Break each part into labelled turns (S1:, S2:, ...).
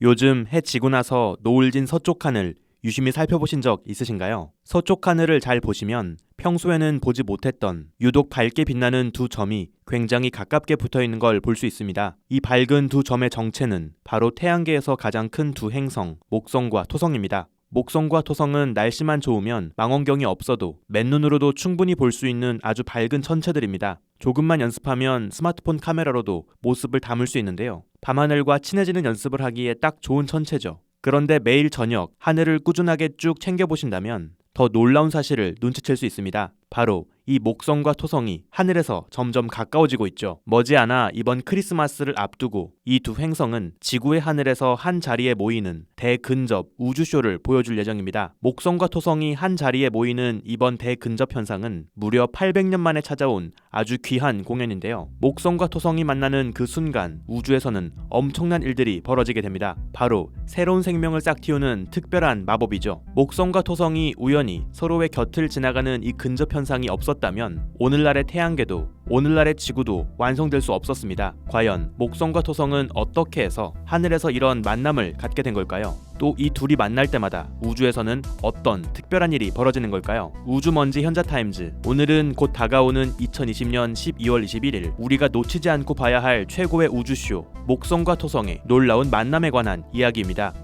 S1: 요즘 해 지고 나서 노을 진 서쪽 하늘 유심히 살펴보신 적 있으신가요? 서쪽 하늘을 잘 보시면 평소에는 보지 못했던 유독 밝게 빛나는 두 점이 굉장히 가깝게 붙어 있는 걸 볼 수 있습니다. 이 밝은 두 점의 정체는 바로 태양계에서 가장 큰 두 행성, 목성과 토성입니다. 목성과 토성은 날씨만 좋으면 망원경이 없어도 맨눈으로도 충분히 볼 수 있는 아주 밝은 천체들입니다. 조금만 연습하면 스마트폰 카메라로도 모습을 담을 수 있는데요. 밤하늘과 친해지는 연습을 하기에 딱 좋은 천체죠. 그런데 매일 저녁 하늘을 꾸준하게 쭉 챙겨보신다면 더 놀라운 사실을 눈치챌 수 있습니다. 바로 이 목성과 토성이 하늘에서 점점 가까워지고 있죠. 머지않아 이번 크리스마스를 앞두고 이 두 행성은 지구의 하늘에서 한 자리에 모이는 대근접 우주쇼를 보여줄 예정입니다. 목성과 토성이 한 자리에 모이는 이번 대근접 현상은 무려 800년 만에 찾아온 아주 귀한 공연인데요. 목성과 토성이 만나는 그 순간 우주에서는 엄청난 일들이 벌어지게 됩니다. 바로 새로운 생명을 싹 틔우는 특별한 마법이죠. 목성과 토성이 우연히 서로의 곁을 지나가는 이 근접 현상이 없었다면 오늘날의 태양계도 오늘날의 지구도 완성될 수 없었습니다. 과연 목성과 토성은 어떻게 해서 하늘에서 이런 만남을 갖게 된 걸까요? 또 이 둘이 만날 때마다 우주에서는 어떤 특별한 일이 벌어지는 걸까요? 우주먼지 현자타임즈, 오늘은 곧 다가오는 2020년 12월 21일 우리가 놓치지 않고 봐야 할 최고의 우주쇼 목성과 토성의 놀라운 만남에 관한 이야기입니다.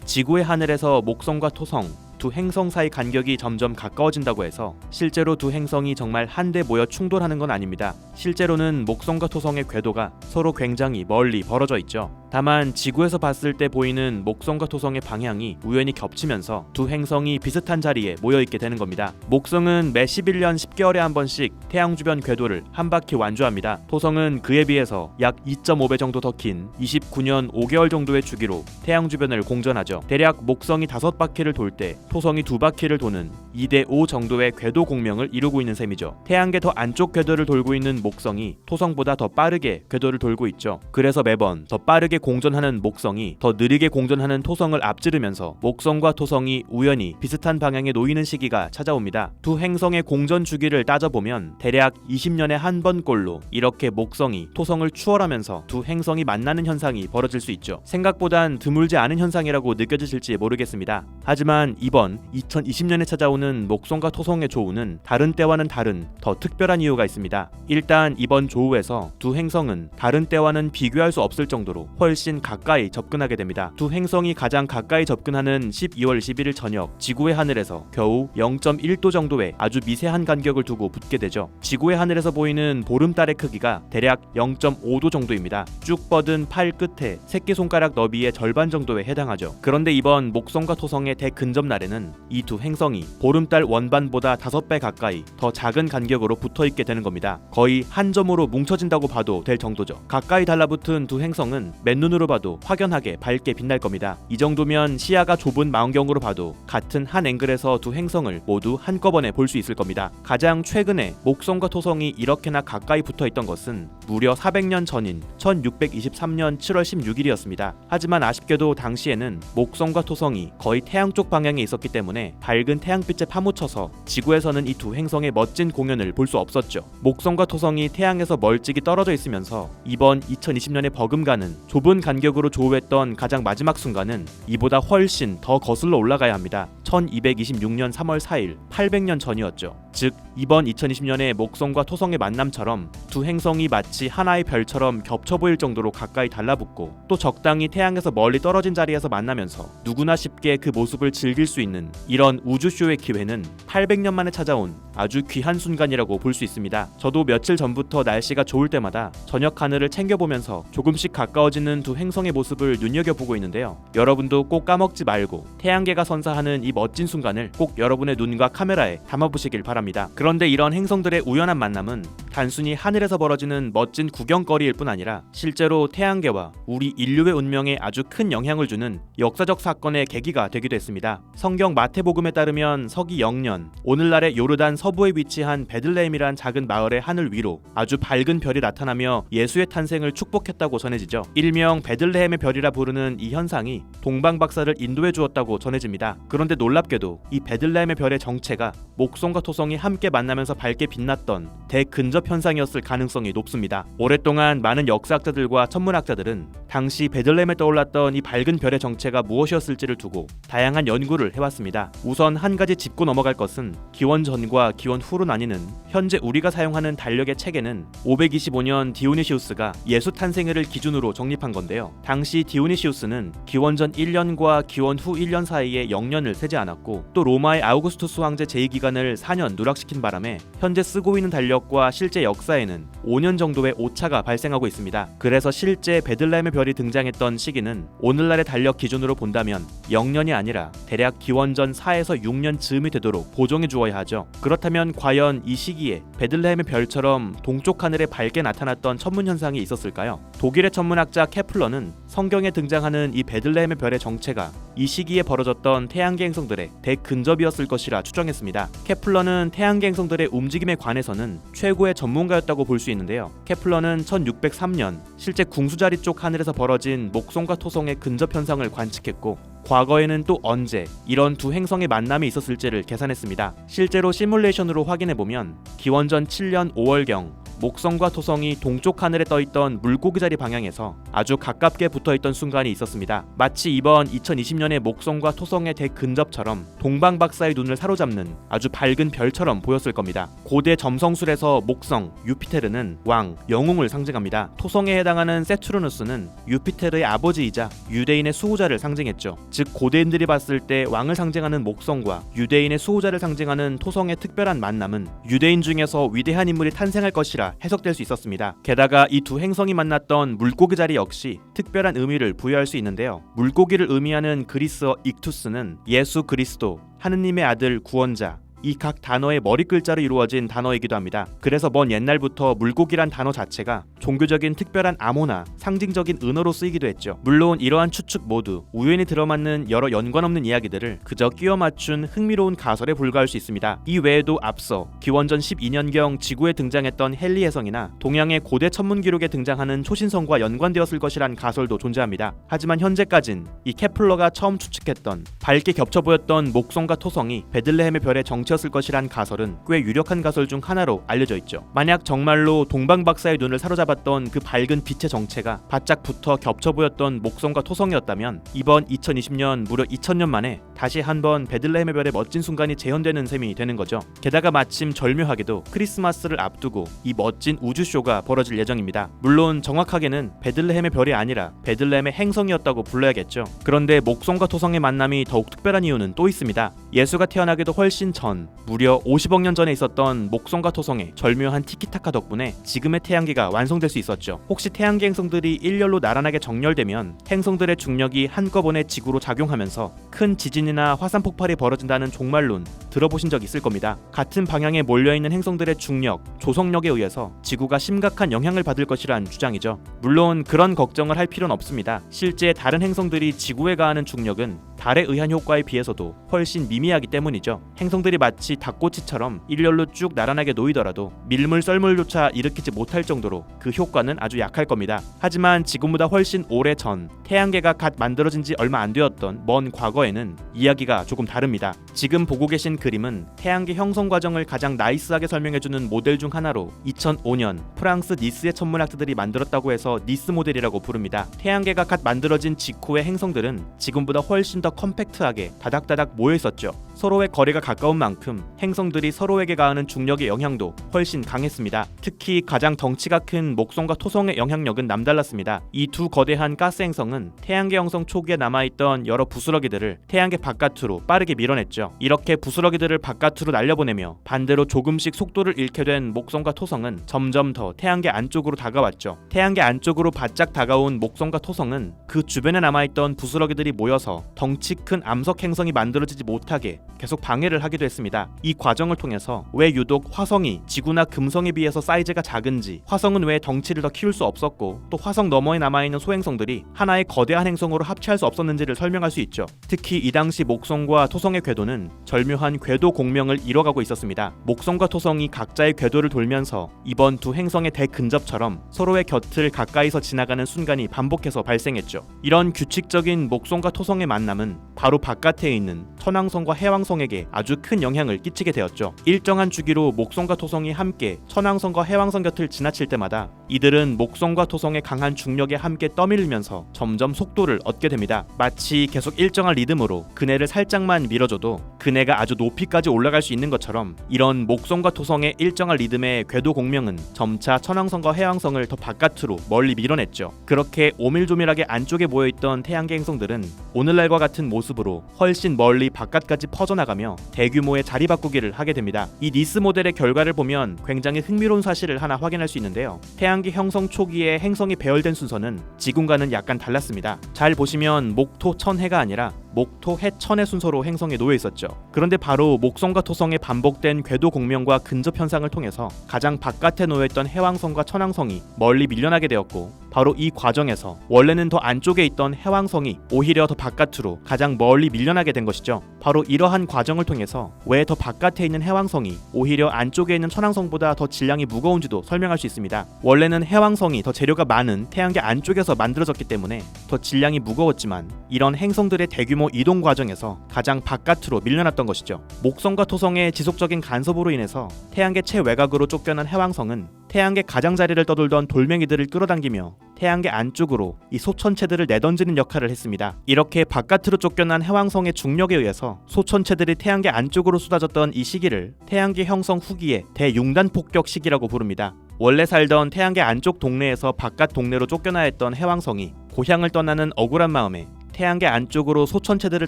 S1: 지구의 하늘에서 목성과 토성 두 행성 사이 간격이 점점 가까워진다고 해서 실제로 두 행성이 정말 한데 모여 충돌하는 건 아닙니다. 실제로는 목성과 토성의 궤도가 서로 굉장히 멀리 벌어져 있죠. 다만 지구에서 봤을 때 보이는 목성과 토성의 방향이 우연히 겹치면서 두 행성이 비슷한 자리에 모여있게 되는 겁니다. 목성은 매 11년 10개월에 한 번씩 태양 주변 궤도를 한 바퀴 완주합니다. 토성은 그에 비해서 약 2.5배 정도 더 긴 29년 5개월 정도의 주기로 태양 주변을 공전하죠. 대략 목성이 5바퀴를 돌 때 토성이 2바퀴를 도는 2대5 정도의 궤도 공명을 이루고 있는 셈이죠. 태양계 더 안쪽 궤도를 돌고 있는 목성이 토성보다 더 빠르게 궤도를 돌고 있죠. 그래서 매번 더 빠르게 공전하는 목성이 더 느리게 공전하는 토성을 앞지르면서 목성과 토성이 우연히 비슷한 방향에 놓이는 시기가 찾아옵니다. 두 행성의 공전 주기를 따져보면 대략 20년에 한 번꼴로 이렇게 목성이 토성을 추월하면서 두 행성이 만나는 현상이 벌어질 수 있죠. 생각보단 드물지 않은 현상이라고 느껴지실지 모르겠습니다. 하지만 이번 2020년에 찾아오는 목성과 토성의 조우는 다른 때와는 다른 더 특별한 이유가 있습니다. 일단 이번 조우에서 두 행성은 다른 때와는 비교할 수 없을 정도로 훨씬 가까이 접근하게 됩니다. 두 행성이 가장 가까이 접근하는 12월 21일 저녁 지구의 하늘에서 겨우 0.1도 정도의 아주 미세한 간격을 두고 붙게 되죠. 지구의 하늘에서 보이는 보름달의 크기가 대략 0.5도 정도입니다. 쭉 뻗은 팔 끝에 새끼손가락 너비의 절반 정도에 해당하죠. 그런데 이번 목성과 토성의 대근접 날에는 이 두 행성이 보름달 원반보다 5배 가까이 더 작은 간격으로 붙어있게 되는 겁니다. 거의 한 점으로 뭉쳐진다고 봐도 될 정도죠. 가까이 달라붙은 두 행성은 맨눈으로 봐도 확연하게 밝게 빛날 겁니다. 이 정도면 시야가 좁은 망원경으로 봐도 같은 한 앵글에서 두 행성을 모두 한꺼번에 볼 수 있을 겁니다. 가장 최근에 목성과 토성이 이렇게나 가까이 붙어있던 것은 무려 400년 전인 1623년 7월 16일이었습니다. 하지만 아쉽게도 당시에는 목성과 토성이 거의 태양 쪽 방향에 있었기 때문에 밝은 태양빛에 파묻혀서 지구에서는 이 두 행성의 멋진 공연을 볼 수 없었죠. 목성과 토성이 태양에서 멀찍이 떨어져 있으면서 이번 2020년에 버금가는 좁은 간격으로 조우했던 가장 마지막 순간은 이보다 훨씬 더 거슬러 올라가야 합니다. 1226년 3월 4일 800년 전이었죠. 즉 이번 2020년의 목성과 토성의 만남처럼 두 행성이 마치 하나의 별처럼 겹쳐 보일 정도로 가까이 달라붙고 또 적당히 태양에서 멀리 떨어진 자리에서 만나면서 누구나 쉽게 그 모습을 즐길 수 있는 이런 우주쇼의 기회는 800년 만에 찾아온 아주 귀한 순간이라고 볼 수 있습니다. 저도 며칠 전부터 날씨가 좋을 때마다 저녁 하늘을 챙겨보면서 조금씩 가까워지는 두 행성의 모습을 눈여겨보고 있는데요. 여러분도 꼭 까먹지 말고 태양계가 선사하는 이 멋진 순간을 꼭 여러분의 눈과 카메라에 담아보시길 바랍니다. 그런데 이런 행성들의 우연한 만남은 단순히 하늘에서 벌어지는 멋진 구경거리일 뿐 아니라 실제로 태양계와 우리 인류의 운명에 아주 큰 영향을 주는 역사적 사건의 계기가 되기도 했습니다. 성경 마태복음에 따르면 서기 0년 오늘날의 요르단 서부에 위치한 베들레헴이란 작은 마을의 하늘 위로 아주 밝은 별이 나타나며 예수의 탄생을 축복했다고 전해지죠. 일명 베들레헴의 별이라 부르는 이 현상이 동방박사를 인도해 주었다고 전해집니다. 그런데 놀랍게도 이 베들레헴의 별의 정체가 목성과 토성이 행성이 함께 만나면서 밝게 빛났던 대근접 현상이었을 가능성이 높습니다. 오랫동안 많은 역사학자들과 천문학자들은 당시 베들레헴에 떠올랐던 이 밝은 별의 정체가 무엇이었을지를 두고 다양한 연구를 해왔습니다. 우선 한 가지 짚고 넘어갈 것은 기원 전과 기원 후로 나뉘는 현재 우리가 사용하는 달력의 체계는 525년 디오니시우스가 예수 탄생일을 기준으로 정립한 건데요. 당시 디오니시우스는 기원 전 1년과 기원 후 1년 사이에 0년을 세지 않았고, 또 로마의 아우구스투스 황제 제2기간을 4년 누락시킨 바람에 현재 쓰고 있는 달력과 실제 역사에는 5년 정도의 오차가 발생하고 있습니다. 그래서 실제 베들레헴의 별이 등장했던 시기는 오늘날의 달력 기준으로 본다면 0년이 아니라 대략 기원 전 4에서 6년 즈음이 되도록 보정해 주어야 하죠. 그렇다면 과연 이 시기에 베들레헴의 별처럼 동쪽 하늘에 밝게 나타났던 천문 현상이 있었을까요? 독일의 천문학자 케플러는 성경에 등장하는 이 베들레헴의 별의 정체가 이 시기에 벌어졌던 태양계 행성들의 대근접이었을 것이라 추정했습니다. 케플러는 태양계 행성들의 움직임에 관해서는 최고의 전문가였다고 볼 수 있는데요. 케플러는 1603년 실제 궁수자리 쪽 하늘에서 벌어진 목성과 토성의 근접 현상을 관측했고, 과거에는 또 언제 이런 두 행성의 만남이 있었을지를 계산했습니다. 실제로 시뮬레이션으로 확인해보면 기원전 7년 5월경 목성과 토성이 동쪽 하늘에 떠있던 물고기 자리 방향에서 아주 가깝게 붙어있던 순간이 있었습니다. 마치 이번 2020년의 목성과 토성의 대근접처럼 동방박사의 눈을 사로잡는 아주 밝은 별처럼 보였을 겁니다. 고대 점성술에서 목성, 유피테르는 왕, 영웅을 상징합니다. 토성에 해당하는 세투르누스는 유피테르의 아버지이자 유대인의 수호자를 상징했죠. 즉 고대인들이 봤을 때 왕을 상징하는 목성과 유대인의 수호자를 상징하는 토성의 특별한 만남은 유대인 중에서 위대한 인물이 탄생할 것이라 해석될 수 있었습니다. 게다가 이 두 행성이 만났던 물고기 자리 역시 특별한 의미를 부여할 수 있는데요. 물고기를 의미하는 그리스어 익투스는 예수 그리스도, 하느님의 아들 구원자, 이 각 단어의 머리 글자로 이루어진 단어이기도 합니다. 그래서 먼 옛날부터 물고기란 단어 자체가 종교적인 특별한 암호나 상징적인 은어로 쓰이기도 했죠. 물론 이러한 추측 모두 우연히 들어맞는 여러 연관 없는 이야기들을 그저 끼워 맞춘 흥미로운 가설에 불과할 수 있습니다. 이 외에도 앞서 기원전 12년경 지구에 등장했던 헨리 해성이나 동양의 고대 천문 기록에 등장하는 초신성과 연관되었을 것이란 가설도 존재합니다. 하지만 현재까진 이 케플러가 처음 추측했던 밝게 겹쳐 보였던 목성과 토성이 베들레헴의 별의 정체 였을 것이란 가설은 꽤 유력한 가설 중 하나로 알려져 있죠. 만약 정말로 동방박사의 눈을 사로잡았던 그 밝은 빛의 정체가 바짝 붙어 겹쳐 보였던 목성과 토성이었다면 이번 2020년 무려 2000년 만에 다시 한번 베들레헴의 별의 멋진 순간이 재현되는 셈이 되는 거죠. 게다가 마침 절묘하게도 크리스마스를 앞두고 이 멋진 우주쇼가 벌어질 예정입니다. 물론 정확하게는 베들레헴의 별이 아니라 베들레헴의 행성이었다고 불러야겠죠. 그런데 목성과 토성의 만남이 더욱 특별한 이유는 또 있습니다. 예수가 태어나기도 훨씬 전 무려 50억 년 전에 있었던 목성과 토성의 절묘한 티키타카 덕분에 지금의 태양계가 완성될 수 있었죠. 혹시 태양계 행성들이 일렬로 나란하게 정렬되면 행성들의 중력이 한꺼번에 지구로 작용하면서 큰 지진이나 화산 폭발이 벌어진다는 종말론 들어보신 적 있을 겁니다. 같은 방향에 몰려있는 행성들의 중력, 조성력에 의해서 지구가 심각한 영향을 받을 것이란 주장이죠. 물론 그런 걱정을 할 필요는 없습니다. 실제 다른 행성들이 지구에 가하는 중력은 달에 의한 효과에 비해서도 훨씬 미미하기 때문이죠. 행성들이 마치 닭꼬치처럼 일렬로 쭉 나란하게 놓이더라도 밀물 썰물조차 일으키지 못할 정도로 그 효과는 아주 약할 겁니다. 하지만 지금보다 훨씬 오래 전 태양계가 갓 만들어진 지 얼마 안 되었던 먼 과거에는 이야기가 조금 다릅니다. 지금 보고 계신 그림은 태양계 형성 과정을 가장 나이스하게 설명해주는 모델 중 하나로 2005년 프랑스 니스의 천문학자들이 만들었다고 해서 니스 모델이라고 부릅니다. 태양계가 갓 만들어진 직후의 행성들은 지금보다 훨씬 더 컴팩트하게 다닥다닥 모여 있었죠. 서로의 거리가 가까운 만큼 행성들이 서로에게 가하는 중력의 영향도 훨씬 강했습니다. 특히 가장 덩치가 큰 목성과 토성의 영향력은 남달랐습니다. 이 두 거대한 가스 행성은 태양계 형성 초기에 남아있던 여러 부스러기들을 태양계 바깥으로 빠르게 밀어냈죠. 이렇게 부스러기들을 바깥으로 날려보내며 반대로 조금씩 속도를 잃게 된 목성과 토성은 점점 더 태양계 안쪽으로 다가왔죠. 태양계 안쪽으로 바짝 다가온 목성과 토성은 그 주변에 남아있던 부스러기들이 모여서 덩치 큰 암석 행성이 만들어지지 못하게 계속 방해를 하기도 했습니다. 이 과정을 통해서 왜 유독 화성이 지구나 금성에 비해서 사이즈가 작은지, 화성은 왜 덩치를 더 키울 수 없었고, 또 화성 너머에 남아있는 소행성들이 하나의 하나의 거대한 행성으로 합치할 수 없었는지를 설명할 수 있죠. 특히 이 당시 목성과 토성의 궤도는 절묘한 궤도 공명을 이뤄가고 있었습니다. 목성과 토성이 각자의 궤도를 돌면서 이번 두 행성의 대근접처럼 서로의 곁을 가까이서 지나가는 순간이 반복해서 발생했죠. 이런 규칙적인 목성과 토성의 만남은 바로 바깥에 있는 천왕성과 해왕성에게 아주 큰 영향을 끼치게 되었죠. 일정한 주기로 목성과 토성이 함께 천왕성과 해왕성 곁을 지나칠 때마다 이들은 목성과 토성의 강한 중력에 함께 떠밀리면서 점점 속도를 얻게 됩니다. 마치 계속 일정한 리듬으로 그네를 살짝만 밀어줘도 그네가 아주 높이까지 올라갈 수 있는 것처럼 이런 목성과 토성의 일정한 리듬의 궤도 공명은 점차 천왕성과 해왕성을 더 바깥으로 멀리 밀어냈죠. 그렇게 오밀조밀하게 안쪽에 모여있던 태양계 행성들은 오늘날과 같은 모습으로 훨씬 멀리 바깥까지 퍼져나가며 대규모의 자리 바꾸기를 하게 됩니다. 이 니스 모델의 결과를 보면 굉장히 흥미로운 사실을 하나 확인할 수 있는데요. 태양계 형성 초기에 행성이 배열된 순서는 지금과는 약간 달랐습니다. 잘 보시면 목토 천해가 아니라 목토 해천의 순서로 행성에 놓여 있었죠. 그런데 바로 목성과 토성의 반복된 궤도 공명과 근접 현상을 통해서 가장 바깥에 놓여 있던 해왕성과 천왕성이 멀리 밀려나게 되었고, 바로 이 과정에서 원래는 더 안쪽에 있던 해왕성이 오히려 더 바깥으로 가장 멀리 밀려나게 된 것이죠. 바로 이러한 과정을 통해서 왜 더 바깥에 있는 해왕성이 오히려 안쪽에 있는 천왕성보다 더 질량이 무거운지도 설명할 수 있습니다. 원래는 해왕성이 더 재료가 많은 태양계 안쪽에서 만들어졌기 때문에 더 질량이 무거웠지만 이런 행성들의 대규모 이동 과정에서 가장 바깥으로 밀려났던 것이죠. 목성과 토성의 지속적인 간섭으로 인해서 태양계 최외곽으로 쫓겨난 해왕성은 태양계 가장자리를 떠돌던 돌멩이들을 끌어당기며 태양계 안쪽으로 이 소천체들을 내던지는 역할을 했습니다. 이렇게 바깥으로 쫓겨난 해왕성의 중력에 의해서 소천체들이 태양계 안쪽으로 쏟아졌던 이 시기를 태양계 형성 후기의 대융단 폭격 시기라고 부릅니다. 원래 살던 태양계 안쪽 동네에서 바깥 동네로 쫓겨나야 했던 해왕성이 고향을 떠나는 억울한 마음에 태양계 안쪽으로 소천체들을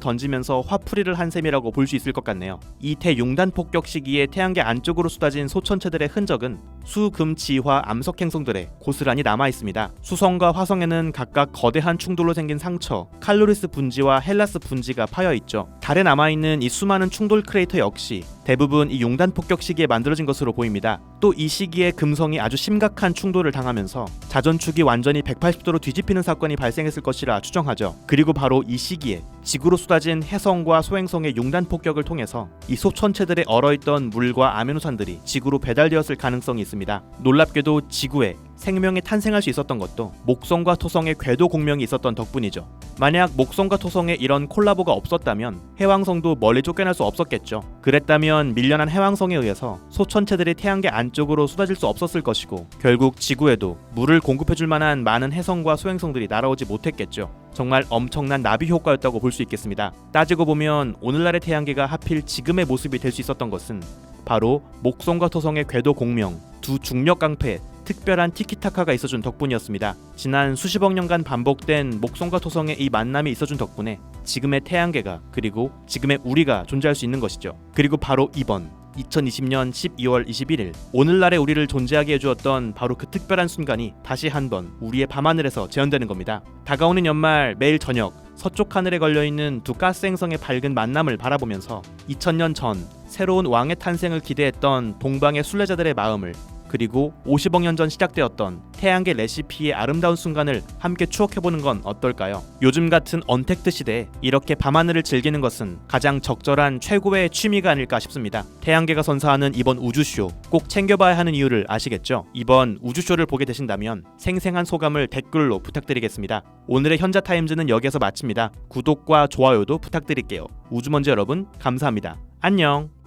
S1: 던지면서 화풀이를 한 셈이라고 볼 수 있을 것 같네요. 이 대융단 폭격 시기에 태양계 안쪽으로 쏟아진 소천체들의 흔적은 수, 금, 지, 화, 암석 행성들에 고스란히 남아 있습니다. 수성과 화성에는 각각 거대한 충돌로 생긴 상처, 칼로리스 분지와 헬라스 분지가 파여 있죠. 달에 남아 있는 이 수많은 충돌 크레이터 역시 대부분 이 융단 폭격 시기에 만들어진 것으로 보입니다. 또 이 시기에 금성이 아주 심각한 충돌을 당하면서 자전축이 완전히 180도로 뒤집히는 사건이 발생했을 것이라 추정하죠. 그리고 바로 이 시기에 지구로 쏟아진 해성과 소행성의 융단 폭격을 통해서 이 소천체들에 얼어있던 물과 아미노산들이 지구로 배달되었을 가능성이 있습니다. 놀랍게도 지구에 생명이 탄생할 수 있었던 것도 목성과 토성의 궤도 공명이 있었던 덕분이죠. 만약 목성과 토성의 이런 콜라보가 없었다면 해왕성도 멀리 쫓겨날 수 없었겠죠. 그랬다면 밀려난 해왕성에 의해서 소천체들이 태양계 안쪽으로 쏟아질 수 없었을 것이고, 결국 지구에도 물을 공급해줄 만한 많은 해성과 소행성들이 날아오지 못했겠죠. 정말 엄청난 나비 효과였다고 볼 수 있겠습니다. 따지고 보면 오늘날의 태양계가 하필 지금의 모습이 될 수 있었던 것은 바로 목성과 토성의 궤도 공명, 두 중력 깡패 특별한 티키타카가 있어준 덕분이었습니다. 지난 수십억 년간 반복된 목성과 토성의 이 만남이 있어준 덕분에 지금의 태양계가, 그리고 지금의 우리가 존재할 수 있는 것이죠. 그리고 바로 이번 2020년 12월 21일 오늘날의 우리를 존재하게 해주었던 바로 그 특별한 순간이 다시 한번 우리의 밤하늘에서 재현되는 겁니다. 다가오는 연말 매일 저녁 서쪽 하늘에 걸려있는 두 가스 행성의 밝은 만남을 바라보면서 2000년 전 새로운 왕의 탄생을 기대했던 동방의 순례자들의 마음을, 그리고 50억 년 전 시작되었던 태양계 레시피의 아름다운 순간을 함께 추억해보는 건 어떨까요? 요즘 같은 언택트 시대에 이렇게 밤하늘을 즐기는 것은 가장 적절한 최고의 취미가 아닐까 싶습니다. 태양계가 선사하는 이번 우주쇼 꼭 챙겨봐야 하는 이유를 아시겠죠? 이번 우주쇼를 보게 되신다면 생생한 소감을 댓글로 부탁드리겠습니다. 오늘의 현자타임즈는 여기서 마칩니다. 구독과 좋아요도 부탁드릴게요. 우주먼지 여러분 감사합니다. 안녕.